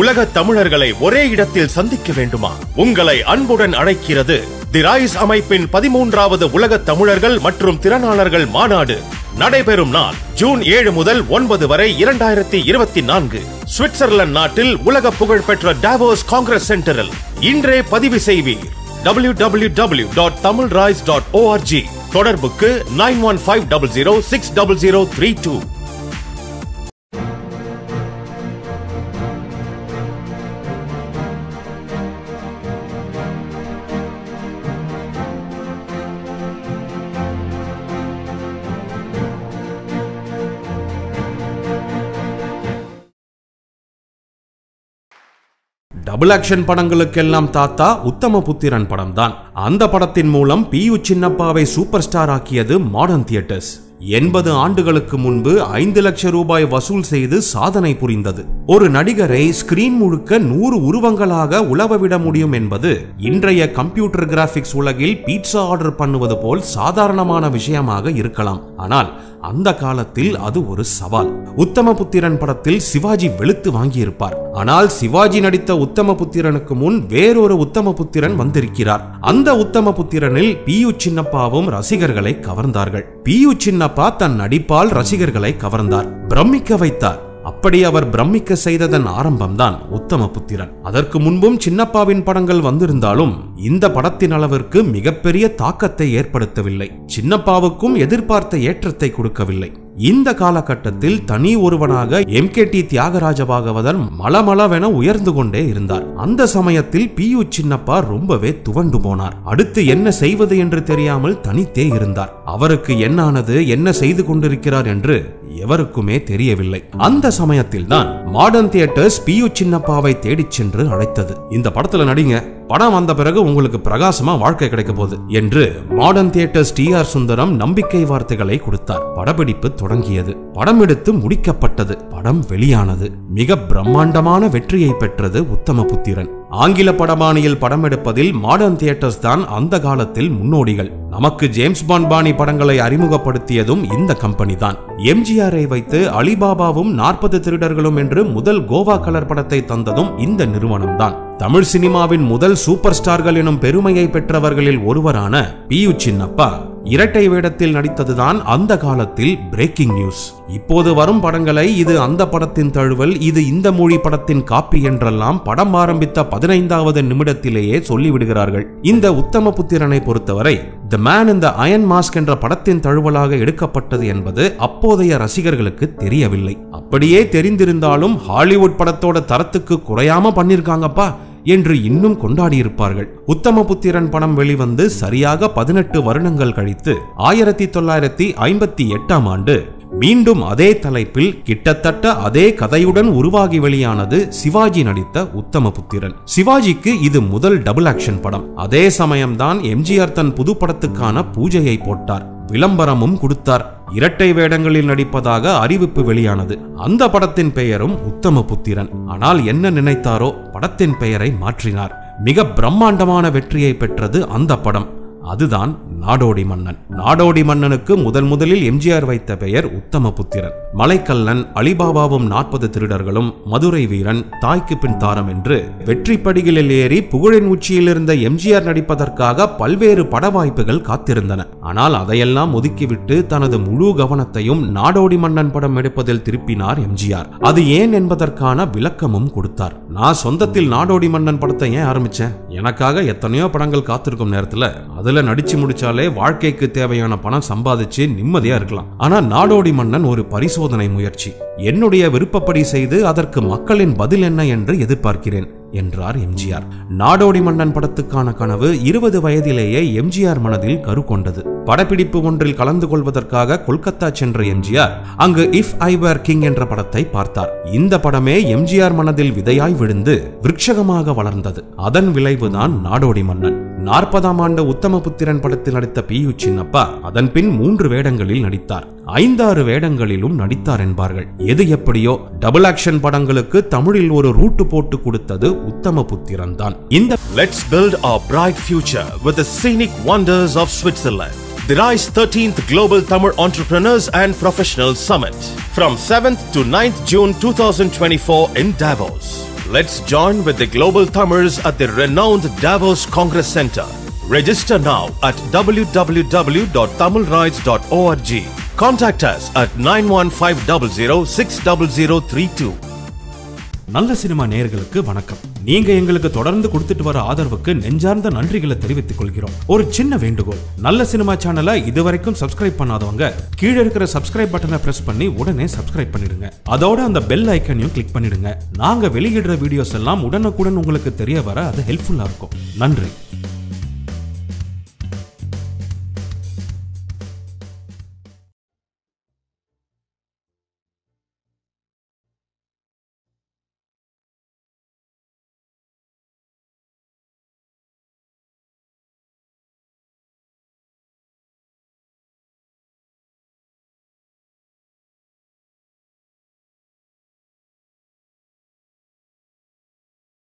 உலக தமிழர்களை ஒரே இடத்தில் சந்திக்க வேண்டுமா? உங்களை அன்புடன் அழைக்கிறது தி ரைஸ் அமைப்பின் 13வது உலக தமிழர்கள் மற்றும் திறனாளர்கள் மாநாடு. நடைபெறும் நாள் ஜூன் 7 முதல் 9 வரை 2024 சுவிட்சர்லாந்து நாட்டில் உலக புகழ்பெற்ற டாவோஸ் காங்கிரஸ் சென்டரில். இன்றே பதிவு செய்வீர். www.tamilrise.org. தொடர்புக்கு 9150060032. டபுள் ஆக்ஷன் படங்களுக்கெல்லாம் தாத்தா உத்தமபுத்திரன் படம் தான். அந்த படத்தின் மூலம் பி.யு. சின்னப்பாவை சூப்பர் ஸ்டார் ஆக்கியது மாடர்ன் தியேட்டர்ஸ். 80 ஆண்டுகளுக்கு முன்பு 5 லட்சம் ரூபாய் வசூல் செய்து சாதனை புரிந்தது. ஒரு நடிகரை ஸ்கிரீன் முழுக்க 100 உருவங்களாக உலவவிட முடியும் என்பது இன்றைய கம்ப்யூட்டர் கிராபிக்ஸ் உலகில் பீட்சா ஆர்டர் பண்ணுவது போல் சாதாரணமான விஷயமாக இருக்கலாம். ஆனால் அந்த காலத்தில் அது ஒரு சவால். உத்தமபுத்திரன் படத்தில் சிவாஜி வெளுத்து வாங்கியிருப்பார். ஆனால் சிவாஜி நடித்த உத்தமபுத்திரனுக்கு முன் வேறொரு உத்தமபுத்திரன் வந்திருக்கிறார். அந்த உத்தமபுத்திரனில் பி.யு. சின்னப்பாவும் ரசிகர்களை கவர்ந்தார்கள். பி.யு. சின்னப்பா தன் நடிப்பால் ரசிகர்களை கவர்ந்தார், பிரமிக்க வைத்தார். அப்படி அவர் பிரமிக்க செய்ததன் ஆரம்பம்தான் உத்தமபுத்திரன். அதற்கு முன்பும் சின்னப்பாவின் படங்கள் வந்திருந்தாலும் இந்த படத்தின் அளவிற்கு மிகப்பெரிய தாக்கத்தை ஏற்படுத்தவில்லை. சின்னப்பாவுக்கும் எதிர்பார்த்த ஏற்றத்தை கொடுக்கவில்லை. இந்த காலகட்டத்தில் தனி ஒருவனாக எம்.கே.டி. தியாகராஜ பாகவதர் மளமளவென உயர்ந்து கொண்டே இருந்தார். அந்த சமயத்தில் பி.யு. சின்னப்பா ரொம்பவே துவண்டு போனார். அடுத்து என்ன செய்வது என்று தெரியாமல் தனித்தே இருந்தார். அவருக்கு என்னானது, என்ன செய்து கொண்டிருக்கிறார் என்று எவருக்குமே தெரியவில்லை. அந்த சமயத்தில் தான் மாடர்ன் தியேட்டர்ஸ் பி.யு. சின்னப்பாவை தேடிச் சென்று அழைத்தது. இந்த படத்துல நடிங்க, படம் வந்த பிறகு உங்களுக்கு பிரகாசமா வாழ்க்கை கிடைக்க போகுது என்று மாடர்ன் தியேட்டர்ஸ் டி.ஆர். சுந்தரம் நம்பிக்கை வார்த்தைகளை கொடுத்தார். படப்பிடிப்பு தொடங்கியது. படம் எடுத்து முடிக்கப்பட்டது. படம் வெளியானது. மிக பிரம்மாண்டமான வெற்றியை பெற்றது உத்தமபுத்திரன். ஆங்கில படபாணியில் படம் எடுப்பதில் மாடர்ன் தியேட்டர்ஸ் தான் அந்த காலத்தில் முன்னோடிகள். நமக்கு ஜேம்ஸ் பாண்ட் பாணி படங்களை அறிமுகப்படுத்தியதும் இந்த கம்பெனி தான். எம்.ஜி.ஆரை வைத்து அலிபாபாவும் 40 திருடர்களும் என்று முதல் கோவா கலர் படத்தை தந்ததும் இந்த நிறுவனம் தான். தமிழ் சினிமாவின் முதல் சூப்பர் ஸ்டார்கள் எனும் பெருமையை பெற்றவர்களில் ஒருவரான பி.யு. சின்னப்பா இரட்டை வேடத்தில் நடித்ததுதான் அந்த காலத்தில் பிரேக்கிங் நியூஸ். இப்போது வரும் படங்களை இது அந்த படத்தின் தழுவல், இது இந்த மொழி படத்தின் காப்பி என்றெல்லாம் படம் ஆரம்பித்த 15வது நிமிடத்திலேயே சொல்லிவிடுகிறார்கள். இந்த உத்தமபுத்திரனை பொறுத்தவரை the man in the iron mask என்ற படத்தின் தழுவலாக எடுக்கப்பட்டது என்பது அப்போதைய ரசிகர்களுக்கு தெரியவில்லை. அப்படியே தெரிந்திருந்தாலும் ஹாலிவுட் படத்தோட தரத்துக்கு குறையாம பண்ணிருக்காங்கப்பா என்று இன்னும் கொண்டாடியிருப்பார்கள். உத்தமபுத்திரன் படம் வெளிவந்து சரியாக 18 வருடங்கள் கழித்து 1958ஆம் ஆண்டு மீண்டும் அதே தலைப்பில் கிட்டத்தட்ட அதே கதையுடன் உருவாகி வெளியானது சிவாஜி நடித்த உத்தமபுத்திரன். சிவாஜிக்கு இது முதல் டபுள் ஆக்ஷன் படம். அதே சமயம்தான் எம்.ஜி.ஆர். தன் புது படத்துக்கான பூஜையை போட்டார். விளம்பரமும் கொடுத்தார். இரட்டை வேடங்களில் நடிப்பதாக அறிவிப்பு வெளியானது. அந்த படத்தின் பெயரும் உத்தமபுத்திரன். ஆனால் என்ன நினைத்தாரோ, படத்தின் பெயரை மாற்றினார். மிக பிரம்மாண்டமான வெற்றியை பெற்றது அந்த படம். அதுதான் நாடோடி மன்னன். நாடோடி மன்னனுக்கு முதலில் எம்.ஜி.ஆர். வைத்த பெயர் உத்தமபுத்திரன். மலைக்கல்லன், அலிபாபாவும் 40 திருடர்களும், மதுரை வீரன், தாய்க்கு பின் தாரம் என்று வெற்றி படிகளில் ஏறி புகழின் உச்சியில் இருந்த எம்.ஜி.ஆர். நடிப்பதற்காக பல்வேறு பட வாய்ப்புகள் காத்திருந்தன. ஆனால் அதையெல்லாம் ஒதுக்கிவிட்டு தனது முழு கவனத்தையும் நாடோடி மன்னன் படம் எடுப்பதில் திருப்பினார் எம்.ஜி.ஆர். அது ஏன் என்பதற்கான விளக்கமும் கொடுத்தார். நான் சொந்தத்தில் நாடோடி மன்னன் படத்தை ஏன் ஆரம்பிச்சேன்? எனக்காக எத்தனையோ படங்கள் காத்திருக்கும் நேரத்துல அதுல நடிச்சு முடிச்சாலே வாழ்க்கைக்கு தேவையான பணம் சம்பாதிச்சு நிம்மதியா இருக்கலாம். ஆனா நாடோடி மன்னன் ஒரு பரிசோதனை முயற்சி. என்னுடைய விருப்பப்படி செய்து அதற்கு மக்களின் பதில் என்ன என்று எதிர்பார்க்கிறேன் என்றார் எம்.ஜி.ஆர். நாடோடி மன்னன் படத்துக்கான கனவு 20 வயதிலேயே எம்.ஜி.ஆர். மனதில் கரு கொண்டது. படப்பிடிப்பு ஒன்றில் கலந்து கொள்வதற்காக கொல்கத்தா சென்ற எம்.ஜி.ஆர். அங்கு இஃப் ஐ வேர் கிங் என்ற படத்தை பார்த்தார். இந்த படமே எம்.ஜி.ஆர். மனதில் விதையாய் விழுந்து விருட்சகமாக வளர்ந்தது. அதன் விளைவுதான் நாடோடி மன்னன். 40ஆம் ஆண்டு உத்தமபுத்திரன் படத்தில் நடித்த பி.யு. சின்னப்பா அதன் பின் 3 வேடங்களில் நடித்தார். 5-6 வேடங்களிலும் நடித்தார் என்பார்கள். எது எப்படியோ டபுள் ஆக்ஷன் படங்களுக்கு தமிழில் ஒரு ரூட் போட்டு கொடுத்தது உத்தமபுத்திரன் தான். இந்த Let's build our bright future with the scenic wonders of Switzerland. The RISE 13th Global Tamil Entrepreneurs and Professionals Summit from 7th to 9th June 2024 in Davos. Let's join with the global Tamils at the renowned Davos Congress Center. Register now at www.tamilrides.org. Contact us at 9150060032. நல்ல cinema நேயர்களுக்கு வணக்கம். நீங்க எங்களுக்கு தொடர்ந்து கொடுத்துட்டு வர ஆதரவுக்கு நெஞ்சார்ந்த நன்றிகளை தெரிவித்துக் கொள்கிறோம். ஒரு சின்ன வேண்டுகோள், நல்ல சினிமா சேனலை இதுவரைக்கும் சப்ஸ்கிரைப் பண்ணாதவங்க கீழே இருக்கிற சப்ஸ்கிரைப் பட்டனை பிரஸ் பண்ணி உடனே சப்ஸ்கிரைப் பண்ணிடுங்க. அதோட அந்த பெல் ஐக்கனையும் கிளிக் பண்ணிடுங்க. நாங்க வெளியிடுற வீடியோஸ் எல்லாம் உடனுக்குடன் உங்களுக்கு தெரிய வர அது ஹெல்ப்ஃபுல்லா இருக்கும். நன்றி.